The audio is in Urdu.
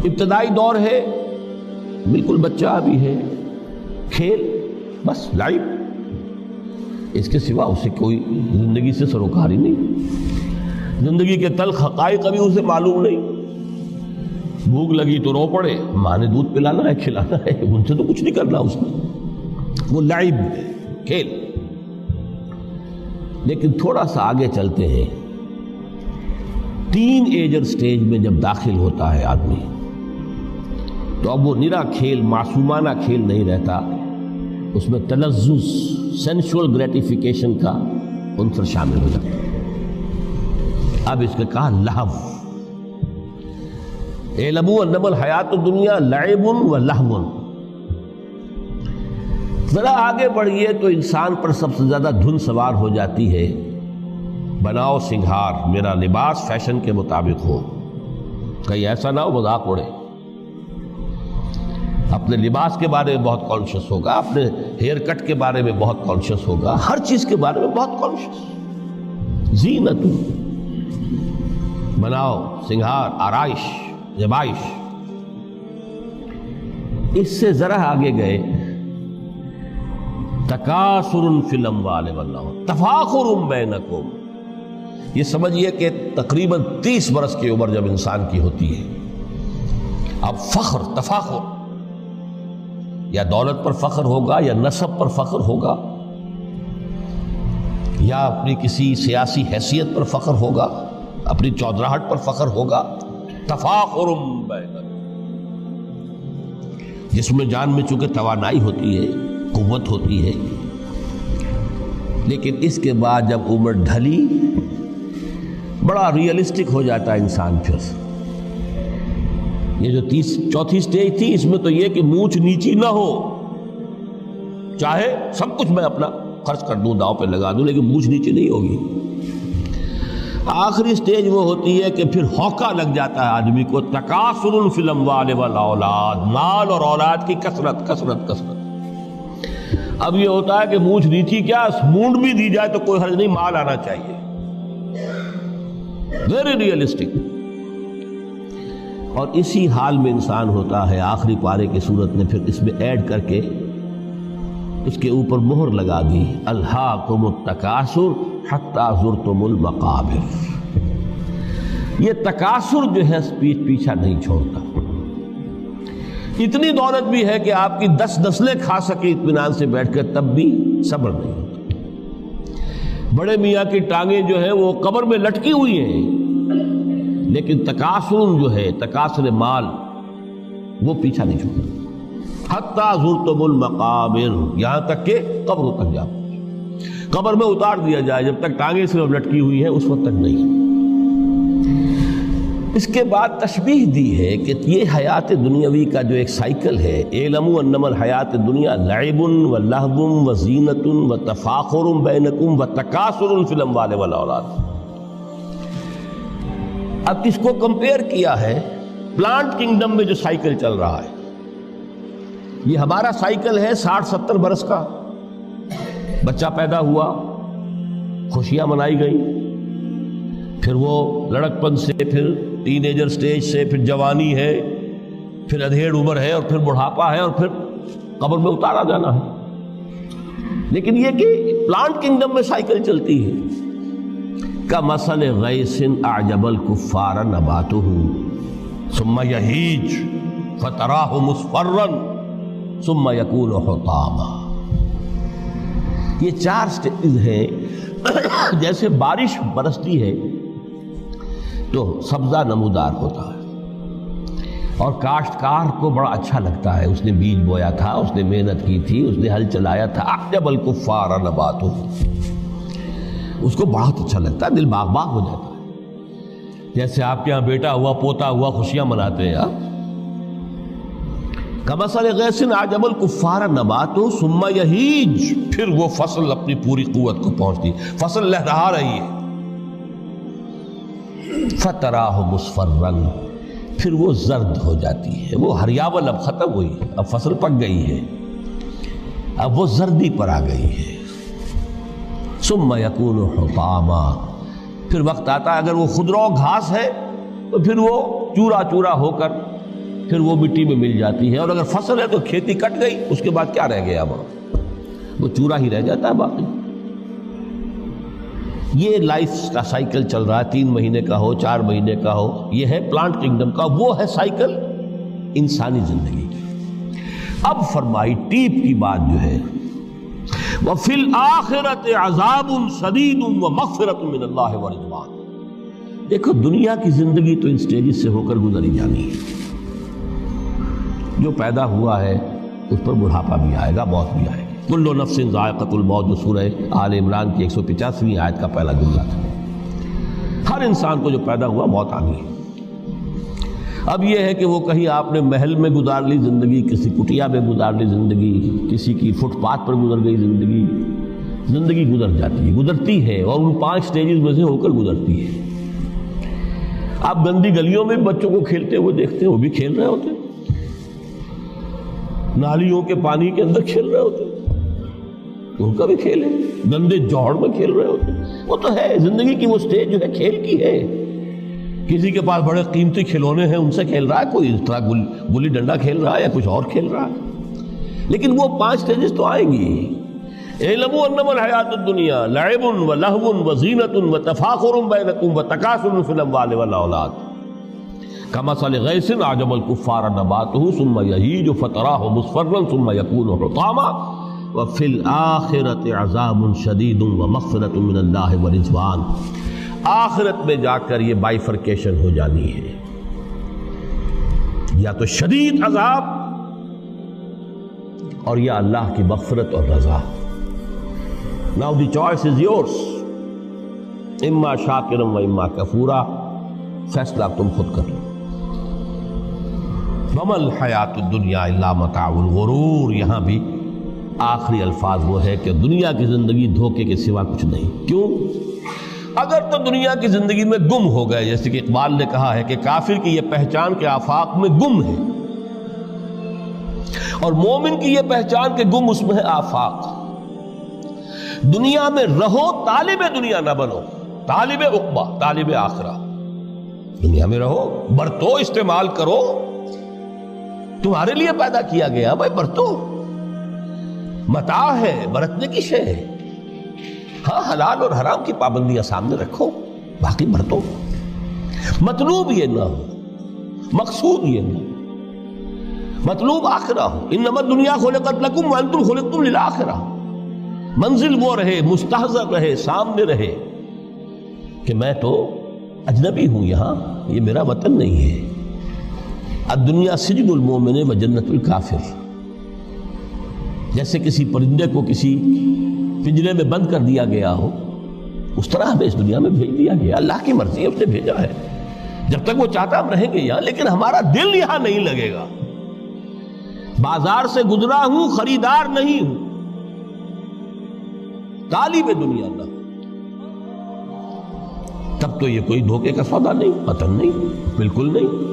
ابتدائی دور ہے، بالکل بچہ ابھی ہے، کھیل بس لائف، اس کے سوا اسے کوئی زندگی سے سروکار ہی نہیں، زندگی کے تلخ حقائق ابھی اسے معلوم نہیں۔ بھوک لگی تو رو پڑے، ماں نے دودھ پلانا ہے، کھلانا ہے، ان سے تو کچھ نہیں کرنا اس نے، وہ لعب ہے، کھیل۔ لیکن تھوڑا سا آگے چلتے ہیں، ٹین ایجر سٹیج میں جب داخل ہوتا ہے آدمی تو اب وہ نرا کھیل، معصومانہ کھیل نہیں رہتا، اس میں تلذذ، سینشول گریٹیفیکیشن کا عنصر شامل ہو جاتا ہے۔ اب اس کے کہا لہو، اعلموا انما الحیات الدنیا لعب و لہو۔ ذرا آگے بڑھئے تو انسان پر سب سے زیادہ دھن سوار ہو جاتی ہے، بناؤ سنگھار، میرا لباس فیشن کے مطابق ہو، کہیں ایسا نہ ہو مذاق اڑے۔ اپنے لباس کے بارے میں بہت کانشیس ہوگا، اپنے ہیئر کٹ کے بارے میں بہت کانشیس ہوگا، ہر چیز کے بارے میں بہت کانشیس۔ زینت، بناؤ سنگھار، آرائش، زیبائش۔ اس سے ذرا آگے گئے، تکاثر فی الاموال والاولاد، تفاخر بینکم۔ یہ سمجھیے کہ تقریباً 30 برس کی عمر جب انسان کی ہوتی ہے، اب فخر، تفاخر، یا دولت پر فخر ہوگا، یا نسب پر فخر ہوگا، یا اپنی کسی سیاسی حیثیت پر فخر ہوگا، اپنی چودراہٹ پر فخر ہوگا۔ تفاخر بینکم، جس میں جان میں چونکہ توانائی ہوتی ہے، قوت ہوتی ہے، لیکن اس کے بعد جب عمر ڈھلی بڑا ریئلسٹک ہو جاتا ہے انسان۔ پھر یہ جو چوتھی سٹیج تھی، اس میں تو یہ کہ مونچھ نیچی نہ ہو، چاہے سب کچھ میں اپنا خرچ کر دوں، داؤ پہ لگا دوں، لیکن مونچھ نیچی نہیں ہوگی۔ آخری سٹیج وہ ہوتی ہے کہ پھر ہوکا لگ جاتا ہے آدمی کو، تکاثر فی الاموال والاولاد، مال اور اولاد کی کثرت کثرت کثرت۔ اب یہ ہوتا ہے کہ مونچھ نیچی کیا، مونڈ بھی دی جائے تو کوئی حرج نہیں، مال آنا چاہیے، ویری ریئلسٹک۔ اور اسی حال میں انسان ہوتا ہے۔ آخری پارے کی صورت نے پھر اس میں ایڈ کر کے اس کے اوپر مہر لگا دی، الہاکم التکاثر حتی زرتم المقابر۔ یہ تکاثر جو ہے پیچھا نہیں چھوڑتا۔ اتنی دولت بھی ہے کہ آپ کی 10 نسلیں کھا سکے اطمینان سے بیٹھ کر، تب بھی صبر نہیں ہوتا۔ بڑے میاں کی ٹانگیں جو ہیں وہ قبر میں لٹکی ہوئی ہیں، لیکن تکاثر جو ہے، تکاثر مال، وہ پیچھا نہیں چھوڑتا۔ حتی زرتم المقابر، یہاں تک کہ قبر تک جاؤ، قبر میں اتار دیا جائے، جب تک ٹانگیں صرف لٹکی ہوئی ہیں اس وقت تک نہیں۔ اس کے بعد تشبیہ دی ہے کہ یہ حیات دنیاوی کا جو ایک سائیکل ہے، اعلموا انما الحیات الدنیا لعب و لہو و زینت و تفاخر بینکم و تکاثر فی الاموال والاولاد۔ اب اس کو کمپیئر کیا ہے پلانٹ کنگڈم میں جو سائیکل چل رہا ہے۔ یہ ہمارا سائیکل ہے 60-70 برس کا، بچہ پیدا ہوا، خوشیاں منائی گئی، پھر وہ لڑکپن سے، پھر ٹین ایجر سٹیج سے، پھر جوانی ہے، پھر ادھیڑ عمر ہے، اور پھر بڑھاپا ہے، اور پھر قبر میں اتارا جانا ہے۔ لیکن یہ کہ پلانٹ کنگڈم میں سائیکل چلتی ہے، کمثل غیث اعجب الکفار نباتہ ثم یہیج فتراہ مصفرا ثم یکون حطاما۔ یہ 4 سٹیج ہیں۔ جیسے بارش برستی ہے تو سبزہ نمودار ہوتا ہے، اور کاشتکار کو بڑا اچھا لگتا ہے، اس نے بیج بویا تھا، اس نے محنت کی تھی، اس نے ہل چلایا تھا، اعجب الکفار نباتہ، اس کو بہت اچھا لگتا ہے، دل باغ باغ ہو جاتا ہے۔ جیسے آپ کے ہاں بیٹا ہوا، پوتا ہوا، خوشیاں مناتے ہیں آپ۔ کمثل غیث اعجب الکفار نباتہ ثم یہیج، پھر وہ فصل اپنی پوری قوت کو پہنچتی، فصل لہرا رہی ہے، فتراہ مصفرا، پھر وہ زرد ہو جاتی ہے، وہ ہریاول اب ختم ہوئی، اب فصل پک گئی ہے، اب وہ زردی پر آ گئی ہے۔ ثم یکون حطاما، پھر وقت آتا ہے اگر وہ خضرو گھاس ہے تو پھر وہ چورا چورا ہو کر پھر وہ مٹی میں مل جاتی ہے، اور اگر فصل ہے تو کھیتی کٹ گئی، اس کے بعد کیا رہ گیا وہاں؟ وہ چورا ہی رہ جاتا ہے باقی۔ یہ لائف کا سائیکل چل رہا ہے، 3 مہینے کا ہو، 4 مہینے کا ہو، یہ ہے پلانٹ کنگڈم کا، وہ ہے سائیکل انسانی زندگی کی۔ اب فرمائی ٹیپ کی بات جو ہے، وَفِي الْآخِرَةِ عَذَابٌ شَدِيدٌ وَمَغْفِرَةٌ مِّنَ اللَّهِ وَرِضْوَانٌ۔ دیکھو دنیا کی زندگی تو ان سٹیجز سے ہو کر گزری جانی ہے، جو پیدا ہوا ہے اس پر بڑھاپا بھی آئے گا، موت بھی آئے گی۔ کل نفس ذائقۃ الموت، جو سورہ آل عمران کی 185ویں آیت کا پہلا جملہ تھا۔ ہر انسان کو جو پیدا ہوا موت آنی ہے۔ اب یہ ہے کہ وہ کہیں آپ نے محل میں گزار لی زندگی، کسی کٹیا میں گزار لی زندگی، کسی کی فٹ پاتھ پر گزر گئی زندگی، زندگی گزر جاتی ہے، گزرتی ہے، اور ان 5 سٹیجز میں سے ہو کر گزرتی ہے۔ آپ گندی گلیوں میں بچوں کو کھیلتے ہوئے دیکھتے ہیں، وہ بھی کھیل رہے ہوتے ہیں، نالیوں کے پانی کے اندر کھیل رہے ہوتے ہیں، ان کا بھی کھیل ہے، گندے جوڑ میں کھیل رہے ہوتے ہیں۔ وہ تو ہے زندگی کی وہ سٹیج جو ہے کھیل کی ہے۔ کسی کے پاس بڑے قیمتی کھلونے ہیں، ان سے کھیل رہا ہے، کوئی اس طرح گلی ڈنڈا کھیل رہا ہے یا کچھ اور کھیل رہا ہے، لیکن وہ 5 سٹیجز تو آئیں گی۔ اعلموا انما الحیات الدنیا لعب ولہو وزینۃ وتفاخر بینکم وتکاثر فی الاموال والاولاد کمثل غیث اعجب الکفار نباتہ ثم یہیج فتراہ مصفرا ثم یکون حطاما وفی الآخرۃ عذاب شدید ومغفرۃ من اللہ ورضوان۔ آخرت میں جا کر یہ بائیفرکیشن ہو جانی ہے، یا تو شدید عذاب اور یا اللہ کی مغفرت اور رضا۔ Now the choice is yours، اما شاکرا و اما کفورا، فیصلہ تم خود کر لو۔ وما الحیات الدنیا الا متاع الغرور، یہاں بھی آخری الفاظ وہ ہے کہ دنیا کی زندگی دھوکے کے سوا کچھ نہیں۔ کیوں؟ اگر تو دنیا کی زندگی میں گم ہو گئے، جیسے کہ اقبال نے کہا ہے کہ کافر کی یہ پہچان کے آفاق میں گم ہے، اور مومن کی یہ پہچان کے گم اس میں ہے آفاق۔ دنیا میں رہو، طالب دنیا نہ بنو، طالب عقبہ، طالب آخرہ۔ دنیا میں رہو، برتو، استعمال کرو، تمہارے لیے پیدا کیا گیا، بھائی برتو، متاع ہے، برتنے کی شے ہے۔ ہاں حلال اور حرام کی پابندیاں سامنے رکھو، باقی برتو۔ مطلوب یہ نہ ہو، مقصود یہ نہ ہو، مطلوب آخرہ ہو۔ انما الدنیا خلقت لکم وانتم خلقتم للآخرہ۔ منزل وہ رہے، مستحضر رہے، سامنے رہے کہ میں تو اجنبی ہوں، یہاں یہ میرا وطن نہیں ہے۔ الدنیا سجن المومن و جنت الکافر۔ جیسے کسی پرندے کو کسی پنجرے میں بند کر دیا گیا ہو، اس طرح ہمیں اس دنیا میں بھیج دیا گیا، اللہ کی مرضی ہے، اس نے بھیجا ہے۔ جب تک وہ چاہتا ہم رہیں گے یہاں، لیکن ہمارا دل یہاں نہیں لگے گا۔ بازار سے گزرا ہوں، خریدار نہیں ہوں، طالب دنیا نہ، تب تو یہ کوئی دھوکے کا سودا نہیں، قطعاً نہیں، بالکل نہیں۔